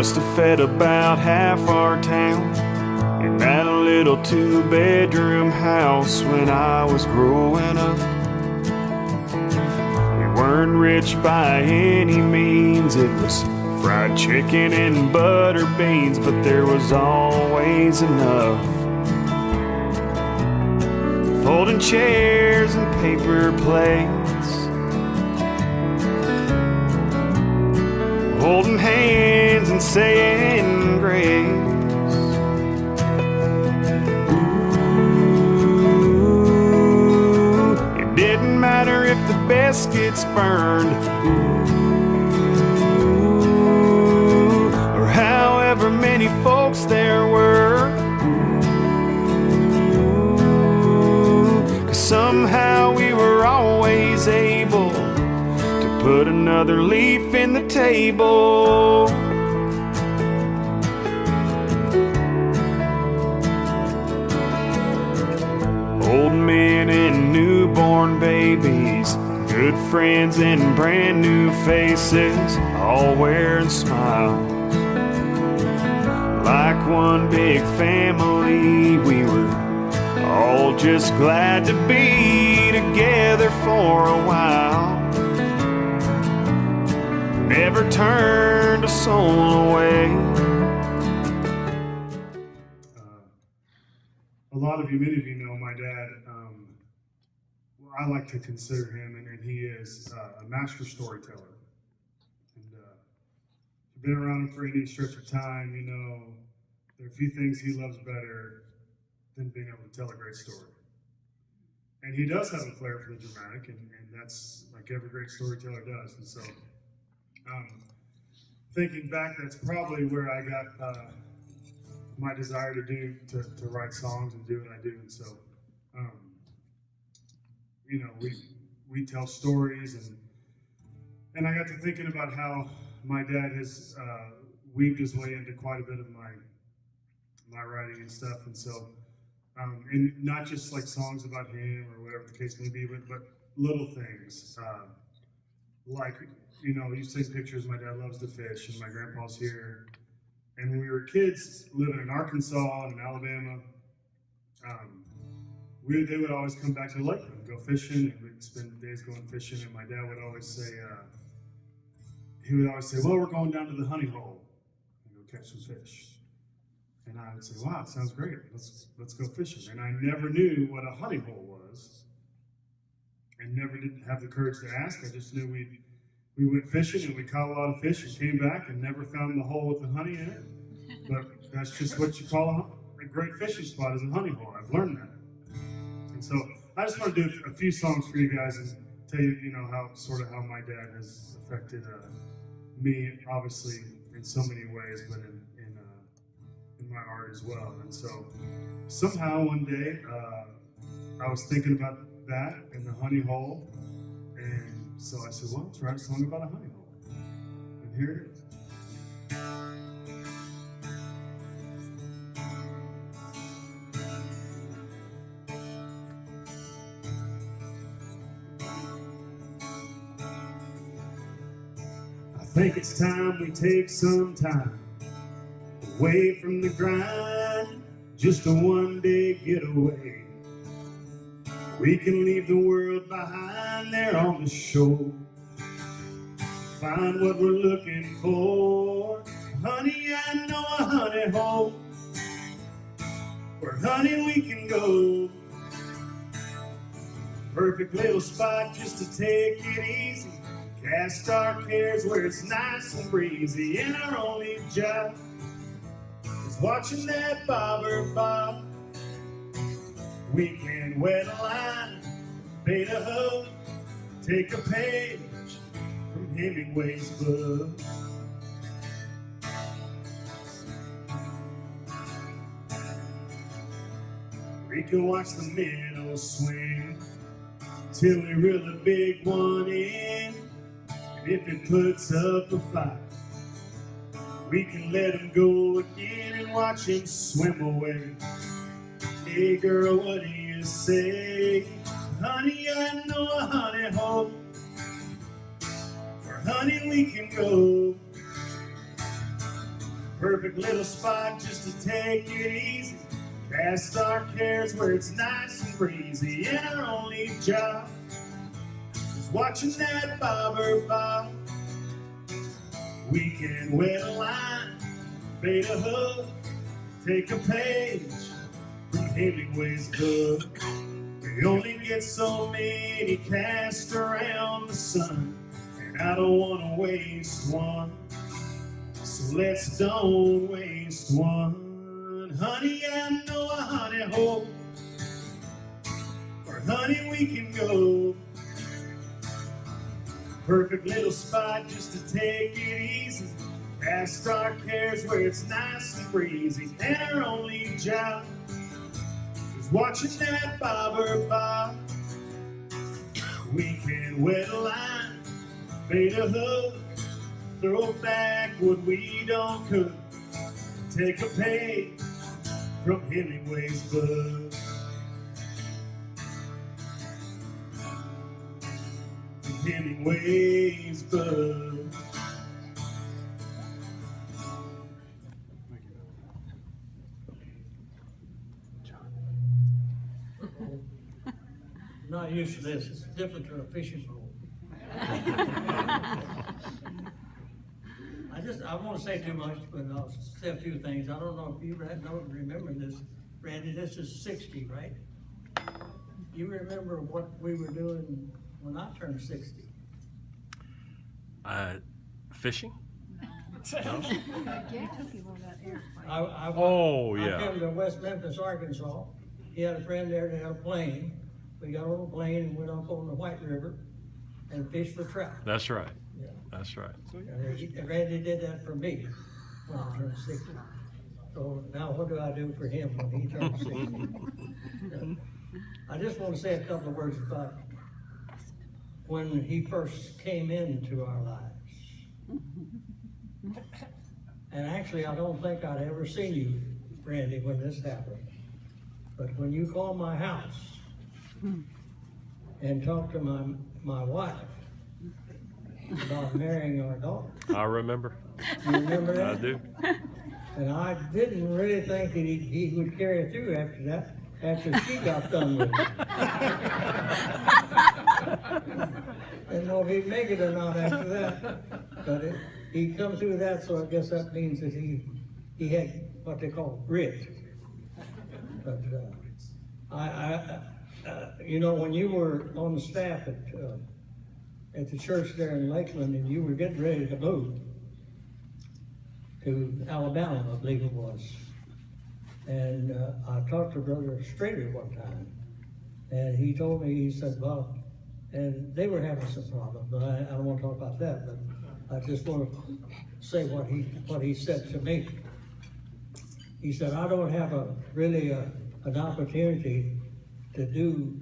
must have fed about half our town in that little two-bedroom house when I was growing up. We weren't rich by any means. It was fried chicken and butter beans, but there was always enough. Folding chairs and paper plates, holding hands and saying grace. Ooh, it didn't matter if the baskets burned, ooh, or however many folks there were. Ooh, 'cause somehow we were always able to put another leaf in the table. Old men and newborn babies, good friends and brand new faces, all wearing smiles. Like one big family, we were all just glad to be together for a while. Never turned a soul away. A lot of you, many of you know my dad. I like to consider him, and he is a master storyteller. And if you've been around him for any stretch of time, you know there are a few things he loves better than being able to tell a great story. And he does have a flair for the dramatic, and that's like every great storyteller does. And so, thinking back, that's probably where I got my desire to write songs and do what I do. And so, you know, we tell stories, and I got to thinking about how my dad has weaved his way into quite a bit of my writing and stuff. And so, and not just like songs about him or whatever the case may be, but little things like, you know, you take pictures. My dad loves to fish, and my grandpa's here. And when we were kids living in Arkansas and in Alabama, they would always come back to the lake and go fishing, and we'd spend days going fishing. And my dad would always say, well, we're going down to the honey hole and go catch some fish. And I would say, wow, it sounds great. Let's go fishing. And I never knew what a honey hole was, and never did have the courage to ask. I just knew we went fishing and we caught a lot of fish and came back and never found the hole with the honey in it. But that's just what you call a great fishing spot, is a honey hole. I've learned that. And so I just want to do a few songs for you guys and tell you, you know, how my dad has affected me, obviously in so many ways, but in my art as well. And so somehow one day I was thinking about that and the honey hole, and so I said, well, let's write a song about a honey hole. And here it is. I think it's time we take some time away from the grind, just a one-day getaway. We can leave the world behind there on the shore, find what we're looking for. Honey, I know a honey hole where, honey, we can go. Perfect little spot just to take it easy, cast our cares where it's nice and breezy. And our only job is watching that bobber bob. We can wet a line, bait a hook, take a page from Hemingway's book. We can watch the minnows swim till we reel a big one in. And if it puts up a fight, we can let him go again and watch him swim away. Hey girl, what do you say? Honey, I know a honey hole where, honey, we can go. Perfect little spot just to take it easy. Cast our cares where it's nice and breezy. And our only job is watching that bobber bob. We can wet a line, bait a hook, take a page from Hemingway's book. We only get so many cast around the sun, and I don't want to waste one. So let's don't waste one. Honey, I know a honey hole where honey we can go. Perfect little spot just to take it easy. Cast our cares where it's nice and breezy. And our only job is watching that bobber bob. We can wet a line, bait a hook, throw back what we don't cook. Take a page from Hemingway's book. From Hemingway's book. Not used to this. It's different to a fishing pole. I won't say too much, but I'll say a few things. I don't know if you don't remember this, Randy. This is 60, right? You remember what we were doing when I turned 60? Fishing? No? I Yeah. came to West Memphis, Arkansas. He had a friend there that had a plane. We got on a plane and went up on the White River and fished for trout. That's right. Yeah. That's right. And Randy did that for me when I turned 60. So now what do I do for him when he turns 60? I just want to say a couple of words about when he first came into our lives. And actually, I don't think I'd ever seen you, Randy, when this happened. But when you called my house and talked to my wife about marrying our daughter. I remember. You remember that? I do. And I didn't really think that he would carry it through after that, after she got done with it. Didn't know if he'd make it or not after that. But he come through that, so I guess that means that he had what they call grit. But you know, when you were on the staff at the church there in Lakeland, and you were getting ready to move to Alabama, I believe it was. And I talked to Brother Strader one time, and he told me, he said, well, and they were having some problems, but I don't want to talk about that, but I just want to say what he said to me. He said, I don't have really an opportunity to do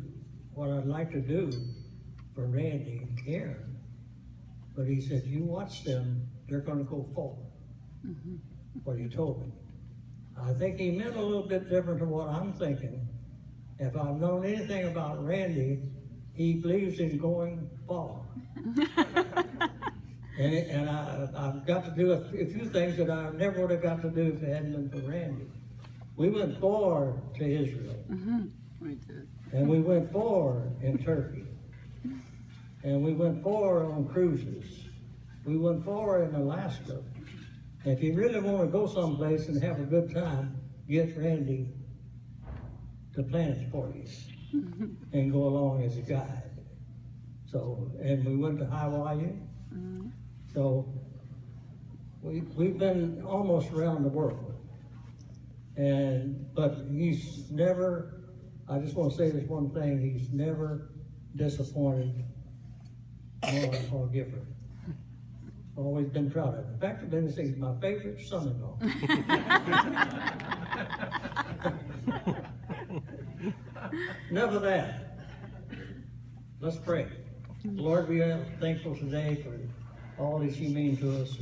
what I'd like to do for Randy and Karen. But he said, you watch them, they're going to go forward. Mm-hmm. What he told me. I think he meant a little bit different to what I'm thinking. If I've known anything about Randy, he believes in going far. and I've got to do a few things that I never would have got to do if it hadn't been for Randy. We went far to Israel. Mm-hmm. We did. And we went far in Turkey. And we went far on cruises. We went far in Alaska. And if you really want to go someplace and have a good time, get Randy to plan it for you and go along as a guide. So, and we went to Hawaii. Mm-hmm. So we've been almost around the world. But he's never, I just want to say this one thing, he's never disappointed or giver. Always been proud of him. In fact, I've been to say he's my favorite son-in-law. Enough of that. Let's pray. Lord, we are thankful today for all that you mean to us.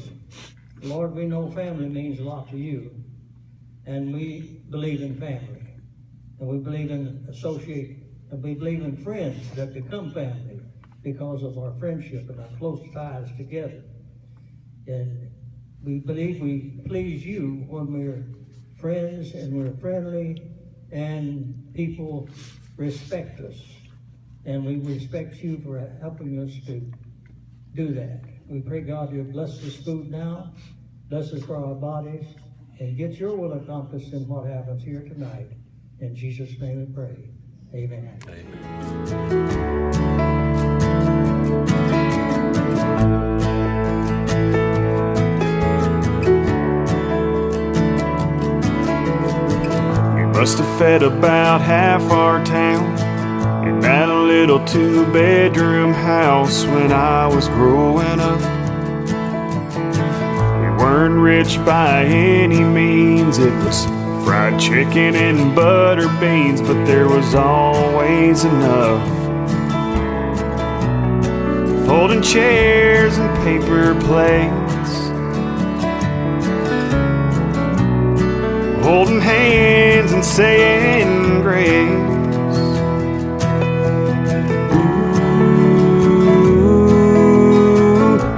Lord, we know family means a lot to you. And we believe in family. And we believe in and we believe in friends that become family because of our friendship and our close ties together. And we believe we please you when we're friends and we're friendly and people respect us. And we respect you for helping us to do that. We pray, God, you'll bless this food now, bless us for our bodies, and get your will accomplished in what happens here tonight. In Jesus' name we pray. Amen. We must have fed about half our town in that little 2-bedroom house when I was growing up. We weren't rich by any means. It was fried chicken and butter beans, but there was always enough. Folding chairs and paper plates, holding hands and saying grace.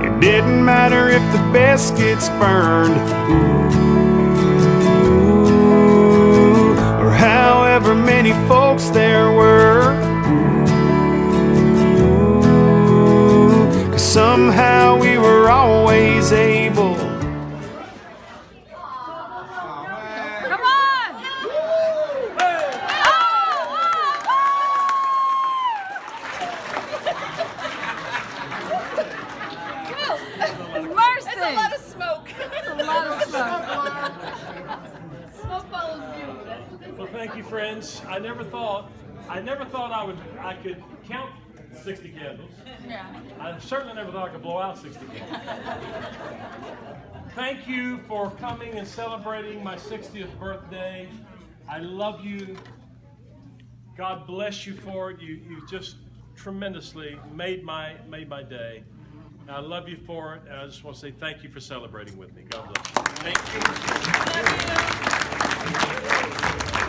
It didn't matter if the baskets burned, or however many folks there were. 'Cause somehow we were always able. Come on! Mercy! It's a lot of smoke. It's a lot of smoke. Smoke follows you. Well, thank you, friends. I never thought I could count 60 candles. Yeah. I certainly never thought I could blow out 60 candles. Thank you for coming and celebrating my 60th birthday. I love you. God bless you for it. You just tremendously made my day. I love you for it. And I just want to say thank you for celebrating with me. God bless you. Thank you. Love you.